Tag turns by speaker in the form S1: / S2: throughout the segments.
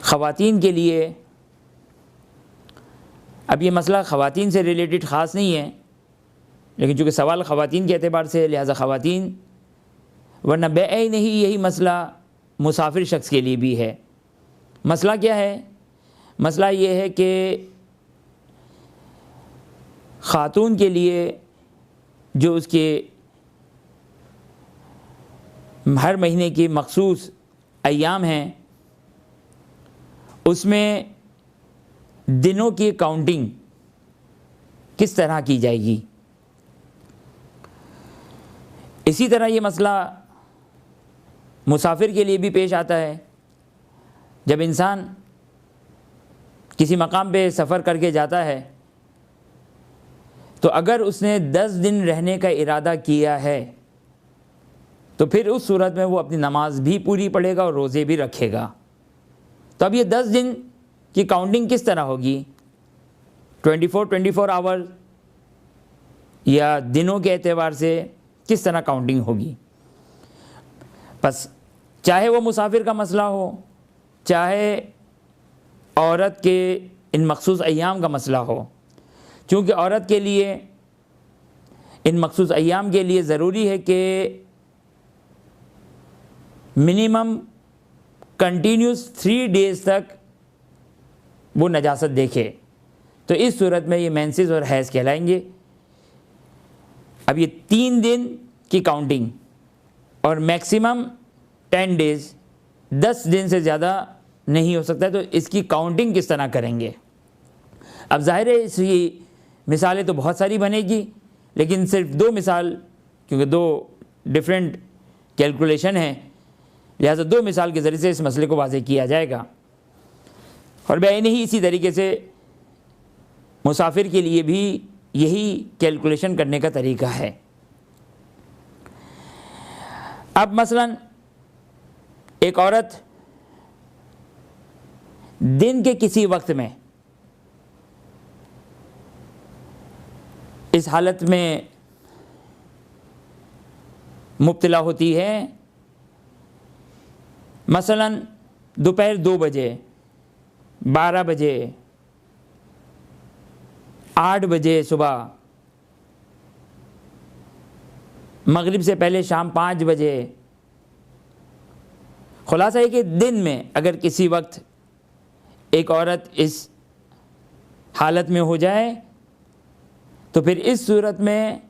S1: ख़वातीन के लिए, अब ये मसला ख़वातीन से रिलेटेड ख़ास नहीं है, लेकिन चूँकि सवाल ख़वातीन के एतबार से लिहाजा ख़वातीन, वरना बेअ नहीं यही मसला मुसाफिर शख्स के लिए भी है। मसला क्या है? मसला ये है कि ख़ातून के लिए जो उसके हर महीने की मखसूस अय्याम हैं, उसमें दिनों की काउंटिंग किस तरह की जाएगी। इसी तरह ये मसला मुसाफिर के लिए भी पेश आता है। जब इंसान किसी मकाम पे सफ़र करके जाता है तो अगर उसने 10 दिन रहने का इरादा किया है तो फिर उस सूरत में वो अपनी नमाज भी पूरी पढ़ेगा और रोज़े भी रखेगा। तो अब ये 10 दिन की काउंटिंग किस तरह होगी? 24 आवर या दिनों के एतबार से किस तरह काउंटिंग होगी? बस चाहे वो मुसाफिर का मसला हो, चाहे औरत के इन मखसूस अय्याम का मसला हो, चूँकि औरत के लिए इन मखसूस अय्याम के लिए ज़रूरी है कि मिनिमम कंटिन्यूस 3 डेज़ तक वो नजासत देखे, तो इस सूरत में ये मेंसेस और हैज़ कहलाएंगे। अब ये 3 दिन की काउंटिंग और मैक्सिमम 10 डेज़, 10 दिन से ज़्यादा नहीं हो सकता, तो इसकी काउंटिंग किस तरह करेंगे? अब ज़ाहिर है इसकी मिसालें तो बहुत सारी बनेगी, लेकिन सिर्फ 2 मिसाल, क्योंकि 2 डिफरेंट कैलकुलेशन हैं, लिहाजा 2 मिसाल के ज़रिए से इस मसले को वाज़ेह किया जाएगा। और बैन ही इसी तरीके से मुसाफिर के लिए भी यही कैलकुलेशन करने का तरीका है। अब मसलन एक औरत दिन के किसी वक्त में इस हालत में मुब्तला होती है, मसलन दोपहर 2 बजे, 12 बजे, 8 बजे सुबह, मगरिब से पहले शाम 5 बजे। खुलासा है कि दिन में अगर किसी वक्त एक औरत इस हालत में हो जाए तो फिर इस सूरत में,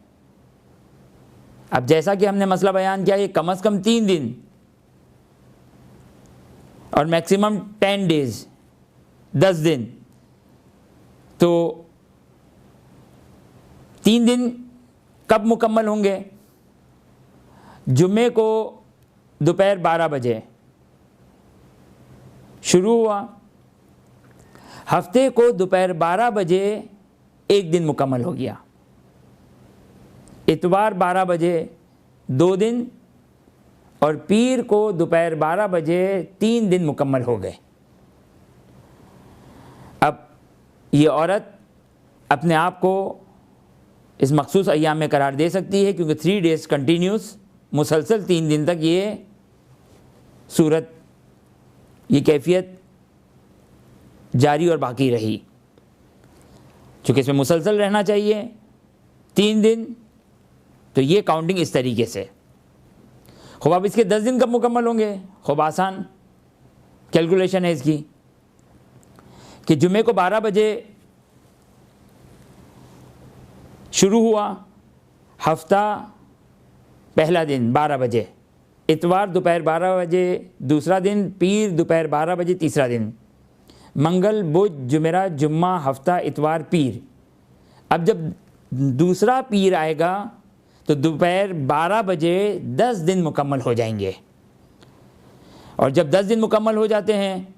S1: अब जैसा कि हमने मसला बयान किया, ये कम से कम 3 दिन और मैक्सिमम 10 डेज़, 10 दिन, तो 3 दिन कब मुकम्मल होंगे? जुम्मे को दोपहर 12 बजे शुरू हुआ, हफ्ते को दोपहर 12 बजे एक दिन मुकम्मल हो गया, इतवार 12 बजे 2 दिन, और पीर को दोपहर 12 बजे 3 दिन मुकम्मल हो गए। अब ये औरत अपने आप को इस मखसूस अय्याम में करार दे सकती है, क्योंकि 3 डेज़ कंटिन्यूस मुसलसल 3 दिन तक ये सूरत, ये कैफियत जारी और बाकी रही। चूँकि इसमें मुसलसल रहना चाहिए 3 दिन, तो ये काउंटिंग इस तरीके से। खूब अब इसके 10 दिन कब मुकम्मल होंगे? खूब आसान कैलकुलेशन है इसकी कि जुमे को 12 बजे शुरू हुआ, हफ्ता पहला दिन 12 बजे, इतवार दोपहर 12 बजे दूसरा दिन, पीर दोपहर 12 बजे तीसरा दिन, मंगल बुध जुमेरा जुम्मा हफ्ता इतवार पीर। अब जब दूसरा पीर आएगा तो दोपहर 12 बजे 10 दिन मुकम्मल हो जाएंगे, और जब 10 दिन मुकम्मल हो जाते हैं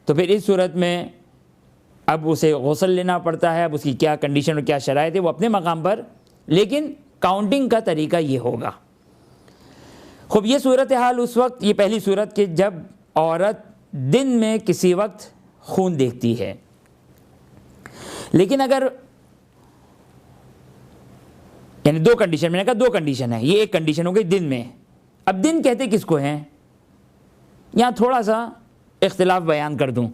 S1: तो फिर इस सूरत में अब उसे गुस्ल लेना पड़ता है। अब उसकी क्या कंडीशन और क्या शराइत है वो अपने मकाम पर, लेकिन काउंटिंग का तरीका ये होगा। खूब ये सूरत हाल उस वक्त, ये पहली सूरत कि जब औरत दिन में किसी वक्त खून देखती है। लेकिन अगर यानी 2 कंडीशन, मैंने कहा 2 कंडीशन है, ये एक कंडीशन हो गई दिन में। अब दिन कहते किसको हैं? यहाँ थोड़ा सा इख्तिलाफ बयान कर दूं।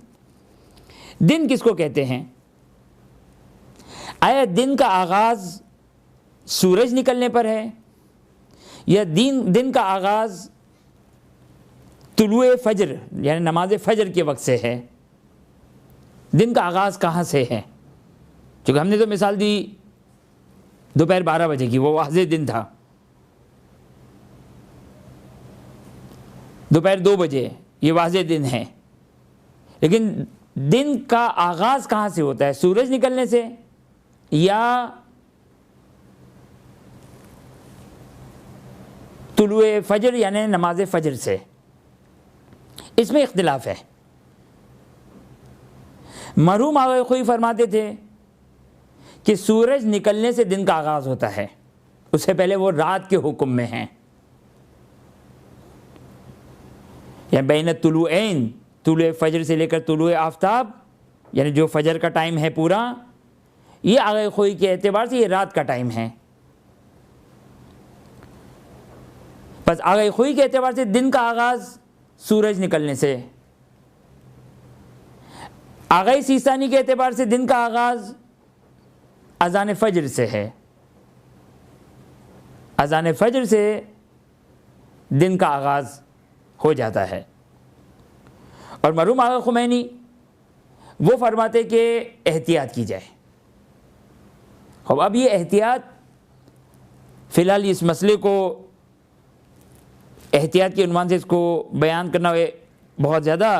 S1: दिन किसको कहते हैं? आया दिन का आगाज़ सूरज निकलने पर है, या दिन का आगाज़ तुलुए फजर यानी नमाज फजर के वक्त से है? दिन का आगाज़ कहाँ से है? क्योंकि हमने तो मिसाल दी दोपहर 12 बजे की, वो वाज़े दिन था। दोपहर 2 बजे ये वाज़े दिन है, लेकिन दिन का आगाज़ कहाँ से होता है? सूरज निकलने से या तुलुए फजर यानी नमाज फजर से? इसमें इख्तिलाफ है। मरहूम आगे खुई फरमाते थे कि सूरज निकलने से दिन का आगाज़ होता है, उससे पहले वो रात के हुक्म में हैं। या बैन तुलुऐन, तुलुए फजर से लेकर तुलुए आफ्ताब यानी जो फजर का टाइम है पूरा, ये आगे खुई के एतबार से ये रात का टाइम है। बस आगे खुई के एतबार से दिन का आगाज़ सूरज निकलने से, आगाई सीसानी के एतबार से दिन का आगाज़ अज़ान फ़जर से है। अज़ान फ़जर से दिन का आगाज़ हो जाता है। और मरहूम आगा खुमैनी वो फरमाते कि एहतियात की जाए। अब ये एहतियात फ़िलहाल इस मसले को एहतियात के उन्वान से इसको बयान करना बहुत ज़्यादा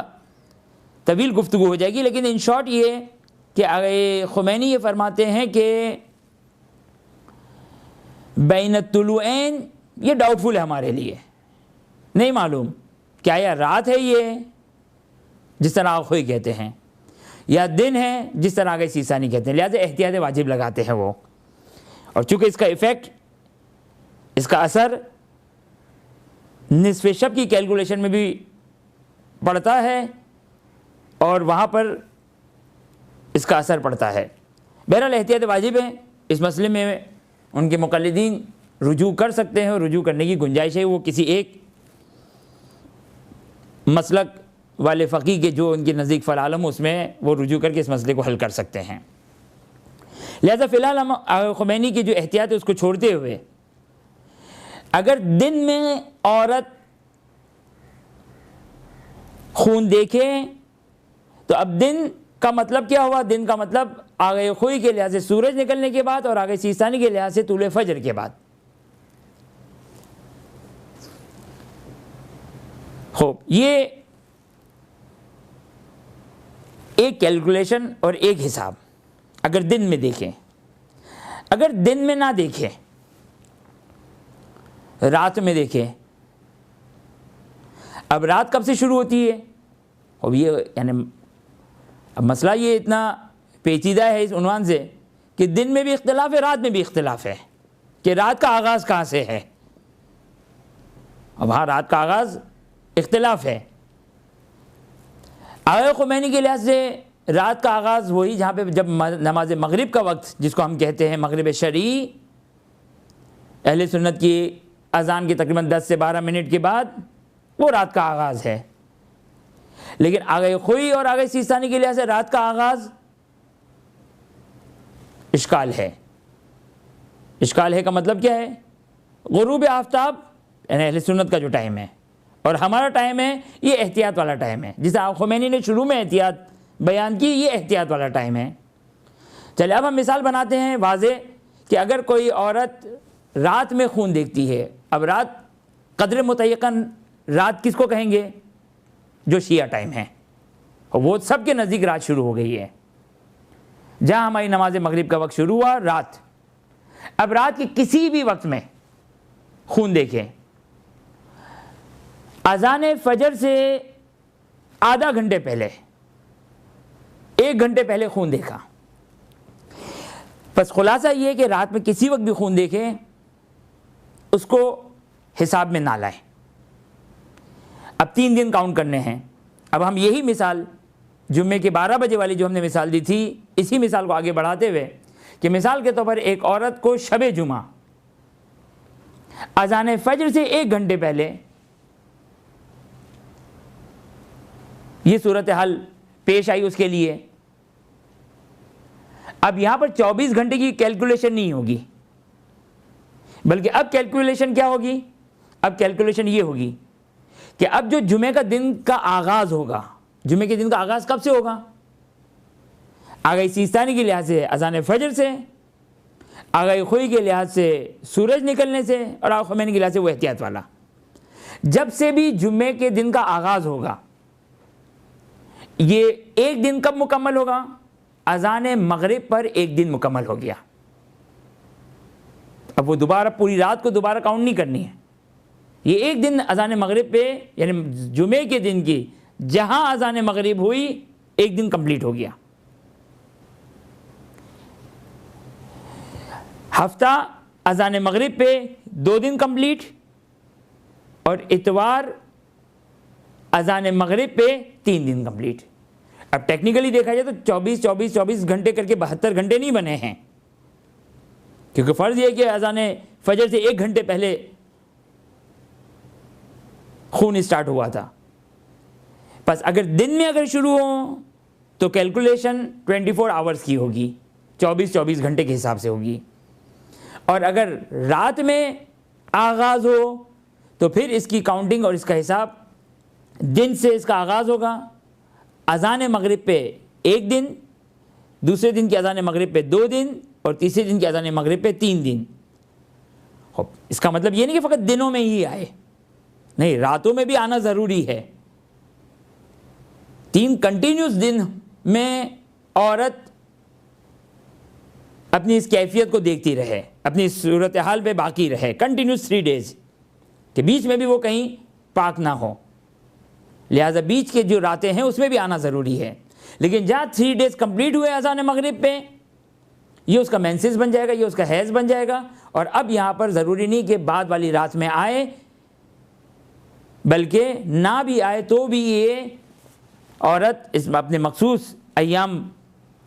S1: तवील गुफ्तगू हो जाएगी, लेकिन इन शॉर्ट ये कि आगे खुमैनी ये फरमाते हैं कि बैन तुलुऐन ये डाउटफुल है हमारे लिए, नहीं मालूम क्या यह रात है ये जिस तरह आखोई कहते हैं, या दिन है जिस तरह आगे सीसानी कहते हैं। लिहाजा एहतियात वाजिब लगाते हैं वो। और चूँकि इसका इफ़ेक्ट, इसका असर निस्फ़े शब की कैलकुलेशन में भी पड़ता है और वहाँ पर इसका असर पड़ता है। बहरहाल एहतियात वाजिब है। इस मसले में उनके मुक़ल्लिदीन रुजू कर सकते हैं और रुजू करने की गुंजाइश है। वो किसी एक मसलक वाले फ़क़ीह के जो उनके नज़दीक फ़लालम उसमें वो रुजू करके इस मसले को हल कर सकते हैं। लिहाजा फ़िलहाल हम खुमैनी की जो एहतियात है उसको छोड़ते हुए, अगर दिन में औरत खून देखे तो अब दिन का मतलब क्या हुआ? दिन का मतलब आगे खुई के लिहाज से सूरज निकलने के बाद और आगे सीसानी के लिहाज से तुले फजर के बाद। खूब, ये एक कैलकुलेशन और एक हिसाब अगर दिन में देखें। अगर दिन में ना देखें, रात में देखें, अब रात कब से शुरू होती है? अब ये यानी अब मसला ये इतना पेचीदा है इस उन्वान से कि दिन में भी इख्तिलाफ है, रात में भी इख्तिलाफ है कि रात का आगाज़ कहाँ से है। अब हाँ, रात का आगाज़ इख्तिलाफ है। आगे खुमैनी के लिहाज से रात का आगाज़ वही जहाँ पे जब नमाज मगरिब का वक्त, जिसको हम कहते हैं मगरिब शरई, अहले सुन्नत की अज़ान के तकरीबन 10 से 12 मिनट के बाद वो रात का आगाज़ है। लेकिन आगे खुई और आगे सीसानी के लिहाज से रात का आगाज़ इश्काल है। इश्काल है का मतलब क्या है? गुरूब आफ्ताब यानी अहले सुन्नत का जो टाइम है और हमारा टाइम है, ये एहतियात वाला टाइम है। जिसे खुमैनी ने शुरू में एहतियात बयान की, ये एहतियात वाला टाइम है। चलिए अब हम मिसाल बनाते हैं वाज़े कि अगर कोई औरत रात में खून देखती है। अब रात क़द्र मुतय्यक़न रात किसको कहेंगे? जो शिया टाइम है, और वो सब के नज़दीक रात शुरू हो गई है। जहाँ हमारी नमाज मगरिब का वक्त शुरू हुआ, रात। अब रात के किसी भी वक्त में खून देखें, अज़ान फ़जर से आधा घंटे पहले, 1 घंटे पहले खून देखा, बस खुलासा ये है कि रात में किसी वक्त भी खून देखें उसको हिसाब में ना लाएं। अब 3 दिन काउंट करने हैं। अब हम यही मिसाल जुम्मे के 12 बजे वाली जो हमने मिसाल दी थी, इसी मिसाल को आगे बढ़ाते हुए कि मिसाल के तौर पर एक औरत को शबे जुमा अज़ान फ़जर से 1 घंटे पहले ये सूरत हाल पेश आई उसके लिए। अब यहां पर 24 घंटे की कैलकुलेशन नहीं होगी, बल्कि अब कैलकुलेशन क्या होगी? अब कैलकुलेशन ये होगी कि अब जो जुमे का दिन का आगाज होगा, जुमे के दिन का आगाज कब से होगा? आगाही सीस्तानी के लिहाज से अजान फजर से, आगाही खुई के लिहाज से सूरज निकलने से, और आगा खमैनी के लिहाज से वो एहतियात वाला। जब से भी जुम्मे के दिन का आगाज होगा, ये एक दिन कब मुकम्मल होगा? अजान मगरिब पर एक दिन मुकम्मल हो गया। अब वो दोबारा पूरी रात को दोबारा काउंट नहीं करनी है, ये एक दिन अजान मगरिब पे, यानी जुमे के दिन की जहां अजान मगरिब हुई एक दिन कंप्लीट हो गया। हफ्ता अजान मगरिब पे 2 दिन कंप्लीट, और इतवार अजान मगरिब पे 3 दिन कंप्लीट। अब टेक्निकली देखा जाए तो 24 घंटे करके 72 घंटे नहीं बने हैं, क्योंकि फ़र्ज़ ये है कि अजान फजर से 1 घंटे पहले खून स्टार्ट हुआ था। बस अगर दिन में अगर शुरू हो तो कैलकुलेशन 24 आवर्स की होगी, 24 घंटे के हिसाब से होगी। और अगर रात में आगाज़ हो तो फिर इसकी काउंटिंग और इसका हिसाब दिन से इसका आगाज़ होगा। अजान मगरिब पे 1 दिन, दूसरे दिन की अजान मगरिब पे 2 दिन, और तीसरे दिन की अजान मगरिब पे 3 दिन। इसका मतलब ये नहीं कि फ़कत दिनों में ही आए, नहीं, रातों में भी आना ज़रूरी है। 3 कंटिन्यूस दिन में औरत अपनी इस कैफियत को देखती रहे, अपनी सूरत हाल पे बाकी रहे, कंटिन्यूस 3 डेज़ के बीच में भी वो कहीं पाक ना हो। लिहाजा बीच के जो रातें हैं उसमें भी आना ज़रूरी है। लेकिन जहाँ 3 डेज़ कंप्लीट हुए अज़ान मगरिब पे, ये उसका मेंसेस बन जाएगा, ये उसका हैज़ बन जाएगा। और अब यहाँ पर ज़रूरी नहीं कि बाद वाली रात में आए, बल्कि ना भी आए तो भी ये औरत इस अपने मखसूस अय्याम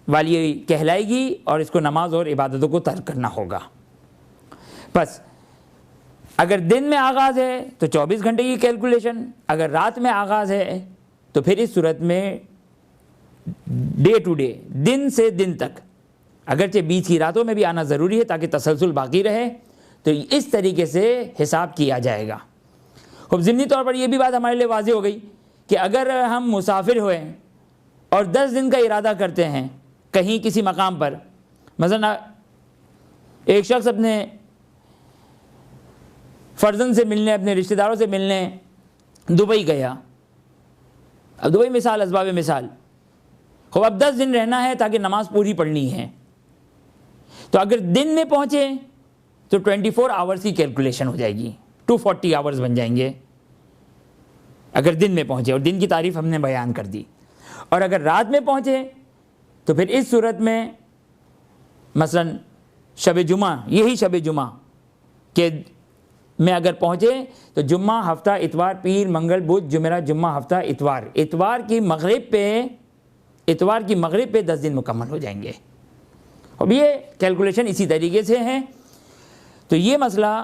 S1: वाली कहलाएगी, और इसको नमाज और इबादतों को तर्क करना होगा। बस अगर दिन में आगाज़ है तो 24 घंटे की कैलकुलेशन, अगर रात में आगाज़ है तो फिर इस सूरत में डे टू डे, दिन से दिन तक, अगरचे बीच की रातों में भी आना ज़रूरी है ताकि तसलसल बाकी रहे, तो इस तरीके से हिसाब किया जाएगा। खूब ज़िमनी तौर पर यह भी बात हमारे लिए वाज़ेह हो गई कि अगर हम मुसाफिर हुए और 10 दिन का इरादा करते हैं कहीं किसी मकाम पर, मसलन एक शख्स अपने फ़र्जन से मिलने, अपने रिश्तेदारों से मिलने दुबई गया। अब दुबई मिसाल, असबाब मिसाल, खूब अब 10 दिन रहना है ताकि नमाज पूरी पढ़नी है। तो अगर दिन में पहुँचे तो 24 आवर्स की कैलकुलेशन हो जाएगी, 240 आवर्स बन जाएंगे अगर दिन में पहुँचे, और दिन की तारीफ़ हमने बयान कर दी। और अगर रात में पहुँचे तो फिर इस सूरत में मसलन शब जुमा, यही शब जुमा के में अगर पहुँचे तो जुम्मा, हफ्ता, इतवार, पीर, मंगल, बुध, जुमेरात, जुम्मा, हफ्ता, इतवार, इतवार की मगरिब पे 10 दिन मुकम्मल हो जाएंगे। अब ये कैलकुलेशन इसी तरीके से है। तो ये मसला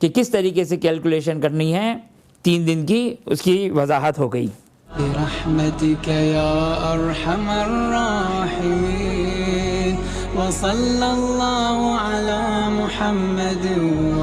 S1: कि किस तरीके से कैलकुलेशन करनी है 3 दिन की, उसकी वजाहत हो गई।
S2: बिरहमतिक या अरहमर राहिमीन व सल्लल्लाहु अला मुहम्मद व